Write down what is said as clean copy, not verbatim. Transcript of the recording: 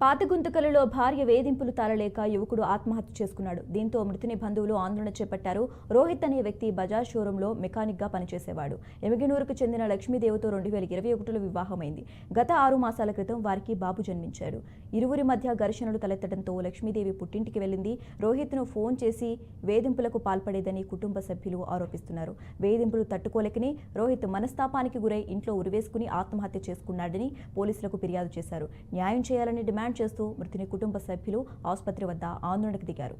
పాతగుంతకలలో భార్య వేధింపులు తాళలేక యువకుడు ఆత్మహత్య చేసుకున్నాడు. దీంతో మృతుని బంధువులు ఆందోళన చేపట్టారు. రోహిత్ అనే వ్యక్తి బజాజ్ షోరూంలో మెకానిక్గా పనిచేసేవాడు. ఎమిగనూరుకు చెందిన లక్ష్మీదేవితో 2021లో వివాహమైంది. గత 6 మాసాల క్రితం వారికి బాబు జన్మించాడు. ఇరువురి మధ్య ఘర్షణలు తలెత్తడంతో లక్ష్మీదేవి పుట్టింటికి వెళ్లింది. రోహిత్ను ఫోన్ చేసి వేధింపులకు పాల్పడేదని కుటుంబ సభ్యులు ఆరోపిస్తున్నారు. వేధింపులు తట్టుకోలేకని రోహిత్ మనస్తాపానికి గురై ఇంట్లో ఉరివేసుకుని ఆత్మహత్య చేసుకున్నాడని పోలీసులకు ఫిర్యాదు చేశారు. న్యాయం చేయాలని డిమాండ్ చేస్తూ మృతుని కుటుంబ సభ్యులు ఆసుపత్రి వద్ద ఆందోళనకు దిగారు.